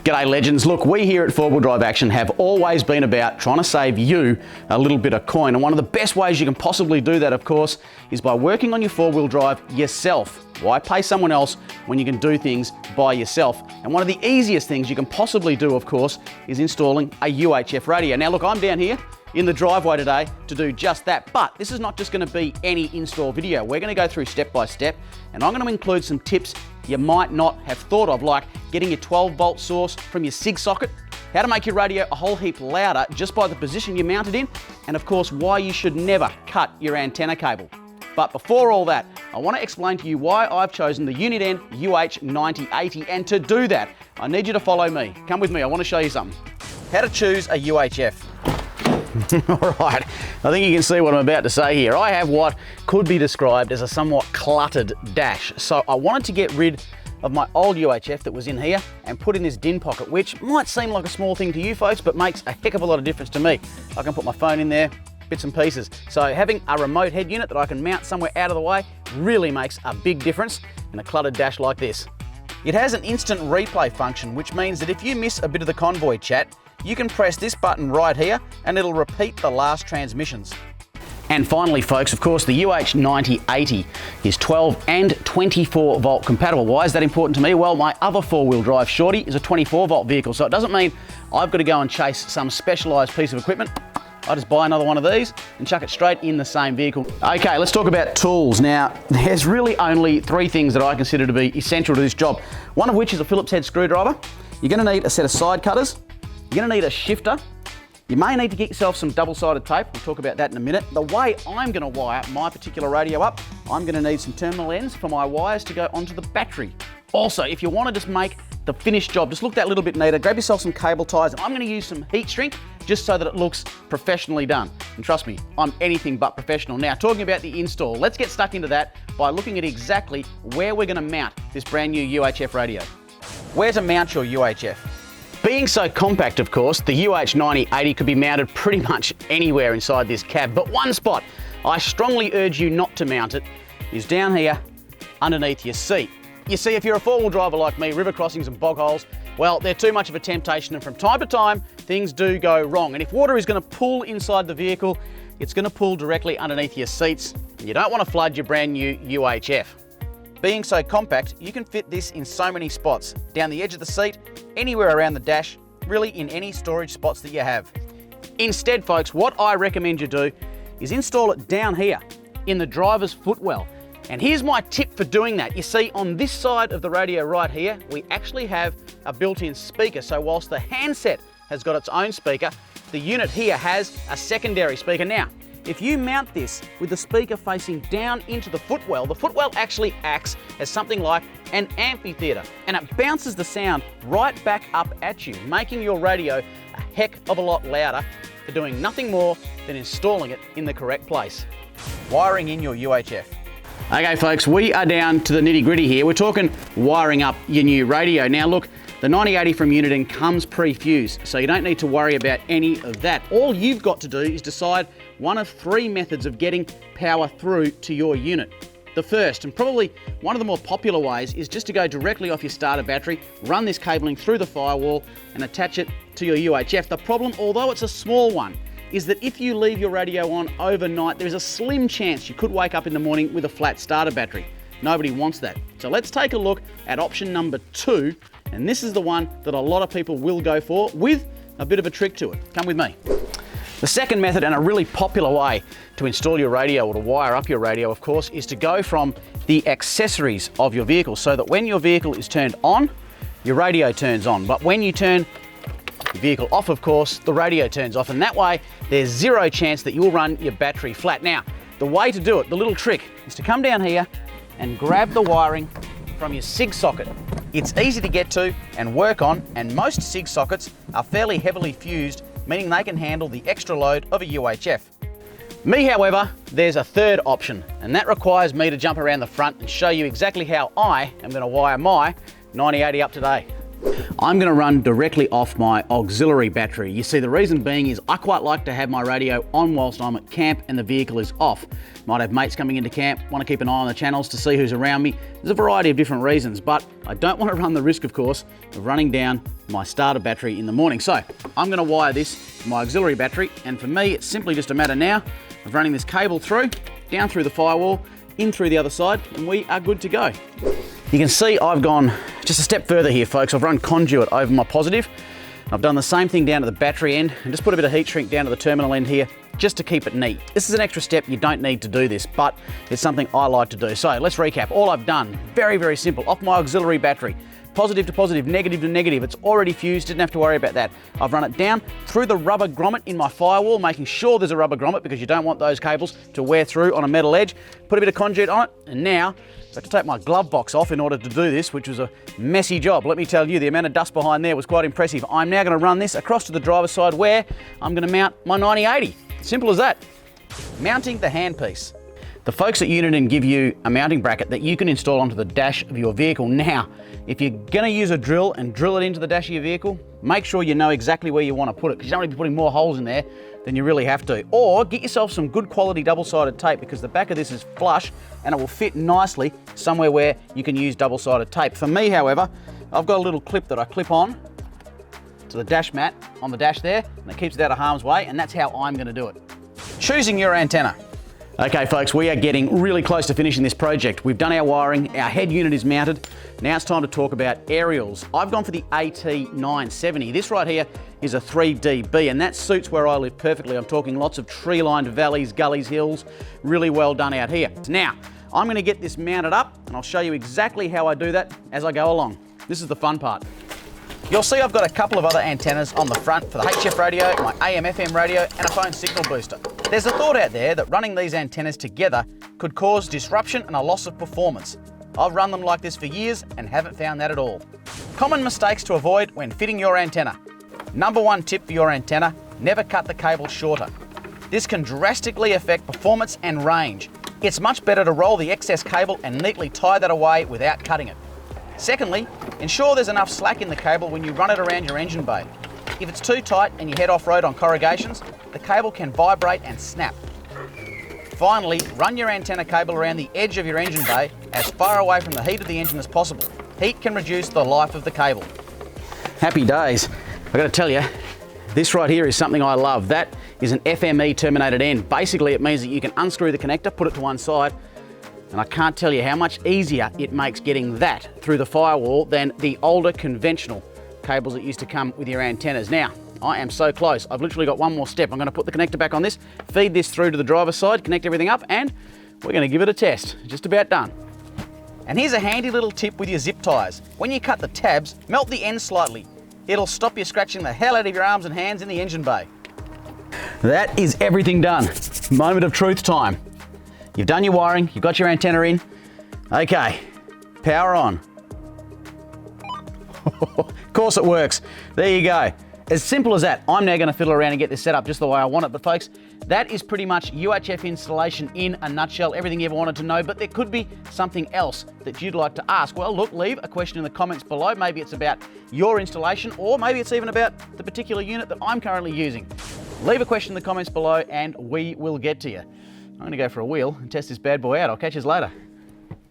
G'day legends. Look, we here at 4 Wheel Drive Action have always been about trying to save you a little bit of coin. And one of the best ways you can possibly do that, of course, is by working on your 4-wheel drive yourself. Why pay someone else when you can do things by yourself? And one of the easiest things you can possibly do, of course, is installing a UHF radio. Now look, I'm down here in the driveway today to do just that. But this is not just going to be any install video. We're going to go through step by step, and I'm going to include some tips you might not have thought of, like getting your 12-volt source from your SIG socket, how to make your radio a whole heap louder just by the position you mount it in, and of course why you should never cut your antenna cable. But before all that, I want to explain to you why I've chosen the Uniden UH9080, and to do that, I need you to follow me. Come with me, I want to show you something. How to choose a UHF. All right, I think you can see what I'm about to say here. I have what could be described as a somewhat cluttered dash. So I wanted to get rid of my old UHF that was in here and put in this DIN pocket, which might seem like a small thing to you folks, but makes a heck of a lot of difference to me. I can put my phone in there, bits and pieces. So having a remote head unit that I can mount somewhere out of the way really makes a big difference in a cluttered dash like this. It has an instant replay function, which means that if you miss a bit of the convoy chat, you can press this button right here and it'll repeat the last transmissions. And finally folks, of course, the UH9080 is 12 and 24 volt compatible. Why is that important to me? Well, my other 4-wheel drive shorty is a 24 volt vehicle, so it doesn't mean I've got to go and chase some specialized piece of equipment. I just buy another one of these and chuck it straight in the same vehicle. Okay, let's talk about tools. Now, there's really only 3 things that I consider to be essential to this job. One of which is a Phillips head screwdriver. You're gonna need a set of side cutters. You're gonna need a shifter. You may need to get yourself some double-sided tape. We'll talk about that in a minute. The way I'm gonna wire my particular radio up, I'm gonna need some terminal ends for my wires to go onto the battery. Also, if you wanna just make the finished job just look that little bit neater, grab yourself some cable ties, and I'm gonna use some heat shrink just so that it looks professionally done. And trust me, I'm anything but professional. Now, talking about the install, let's get stuck into that by looking at exactly where we're gonna mount this brand new UHF radio. Where to mount your UHF. Being so compact, of course, the UH9080 could be mounted pretty much anywhere inside this cab, but one spot I strongly urge you not to mount it is down here underneath your seat. You see, if you're a 4-wheel driver like me, river crossings and bog holes, well, they're too much of a temptation, and from time to time, things do go wrong. And if water is going to pool inside the vehicle, it's going to pool directly underneath your seats. You don't want to flood your brand new UHF. Being so compact, you can fit this in so many spots, down the edge of the seat, anywhere around the dash, really in any storage spots that you have. Instead, folks, what I recommend you do is install it down here in the driver's footwell. And here's my tip for doing that. You see, on this side of the radio right here, we actually have a built-in speaker. So whilst the handset has got its own speaker, the unit here has a secondary speaker. Now, if you mount this with the speaker facing down into the footwell actually acts as something like an amphitheater, and it bounces the sound right back up at you, making your radio a heck of a lot louder for doing nothing more than installing it in the correct place. Wiring in your UHF. Okay folks, we are down to the nitty gritty here. We're talking wiring up your new radio. Now look, the 9080 from Uniden comes pre-fused, so you don't need to worry about any of that. All you've got to do is decide one of 3 methods of getting power through to your unit. The first, and probably one of the more popular ways, is just to go directly off your starter battery, run this cabling through the firewall and attach it to your UHF. The problem, although it's a small one, is that if you leave your radio on overnight, there's a slim chance you could wake up in the morning with a flat starter battery. Nobody wants that. So let's take a look at option number 2, and this is the one that a lot of people will go for with a bit of a trick to it. Come with me. The second method, and a really popular way to install your radio or to wire up your radio, of course, is to go from the accessories of your vehicle, so that when your vehicle is turned on, your radio turns on. But when you turn your vehicle off, of course, the radio turns off, and that way there's 0 chance that you'll run your battery flat. Now, the way to do it, the little trick, is to come down here and grab the wiring from your SIG socket. It's easy to get to and work on, and most SIG sockets are fairly heavily fused, meaning they can handle the extra load of a UHF. Me, however, there's a third option, and that requires me to jump around the front and show you exactly how I am going to wire my 9080 up today. I'm going to run directly off my auxiliary battery. You see, the reason being is I quite like to have my radio on whilst I'm at camp and the vehicle is off. Might have mates coming into camp, want to keep an eye on the channels to see who's around me. There's a variety of different reasons, but I don't want to run the risk, of course, of running down my starter battery in the morning. So I'm going to wire this to my auxiliary battery, and for me, it's simply just a matter now of running this cable through, down through the firewall, in through the other side, and we are good to go. You can see I've gone just a step further here, folks. I've run conduit over my positive. I've done the same thing down to the battery end and just put a bit of heat shrink down to the terminal end here just to keep it neat. This is an extra step. You don't need to do this, but it's something I like to do. So let's recap. All I've done, very, very simple, off my auxiliary battery. Positive to positive, negative to negative. It's already fused, didn't have to worry about that. I've run it down through the rubber grommet in my firewall, making sure there's a rubber grommet because you don't want those cables to wear through on a metal edge. Put a bit of conduit on it, and now I have to take my glove box off in order to do this, which was a messy job. Let me tell you, the amount of dust behind there was quite impressive. I'm now going to run this across to the driver's side where I'm going to mount my 9080. Simple as that. Mounting the handpiece. The folks at Uniden give you a mounting bracket that you can install onto the dash of your vehicle. Now, if you're going to use a drill and drill it into the dash of your vehicle, make sure you know exactly where you want to put it, because you don't want to be putting more holes in there than you really have to. Or get yourself some good quality double-sided tape, because the back of this is flush and it will fit nicely somewhere where you can use double-sided tape. For me, however, I've got a little clip that I clip on to the dash mat on the dash there, and it keeps it out of harm's way, and that's how I'm going to do it. Choosing your antenna. Okay folks, we are getting really close to finishing this project. We've done our wiring, our head unit is mounted. Now it's time to talk about aerials. I've gone for the AT970. This right here is a 3dB, and that suits where I live perfectly. I'm talking lots of tree-lined valleys, gullies, hills. Really well done out here. Now, I'm gonna get this mounted up, and I'll show you exactly how I do that as I go along. This is the fun part. You'll see I've got a couple of other antennas on the front for the HF radio, my AM/FM radio, and a phone signal booster. There's a thought out there that running these antennas together could cause disruption and a loss of performance. I've run them like this for years and haven't found that at all. Common mistakes to avoid when fitting your antenna. Number one tip for your antenna, never cut the cable shorter. This can drastically affect performance and range. It's much better to roll the excess cable and neatly tie that away without cutting it. Secondly, ensure there's enough slack in the cable when you run it around your engine bay. If it's too tight and you head off-road on corrugations, the cable can vibrate and snap. Finally, run your antenna cable around the edge of your engine bay as far away from the heat of the engine as possible. Heat can reduce the life of the cable. Happy days. I've got to tell you, this right here is something I love. That is an FME terminated end. Basically, it means that you can unscrew the connector, put it to one side, and I can't tell you how much easier it makes getting that through the firewall than the older conventional cables that used to come with your antennas. Now, I am so close. I've literally got one more step. I'm going to put the connector back on this, feed this through to the driver's side, connect everything up, and we're going to give it a test. Just about done. And here's a handy little tip with your zip ties. When you cut the tabs, melt the ends slightly. It'll stop you scratching the hell out of your arms and hands in the engine bay. That is everything done. Moment of truth time. You've done your wiring, you've got your antenna in. Okay, power on. Of course it works. There you go. As simple as that. I'm now going to fiddle around and get this set up just the way I want it. But folks, that is pretty much UHF installation in a nutshell, everything you ever wanted to know. But there could be something else that you'd like to ask. Well, look, leave a question in the comments below. Maybe it's about your installation, or maybe it's even about the particular unit that I'm currently using. Leave a question in the comments below and we will get to you. I'm going to go for a wheel and test this bad boy out. I'll catch you later.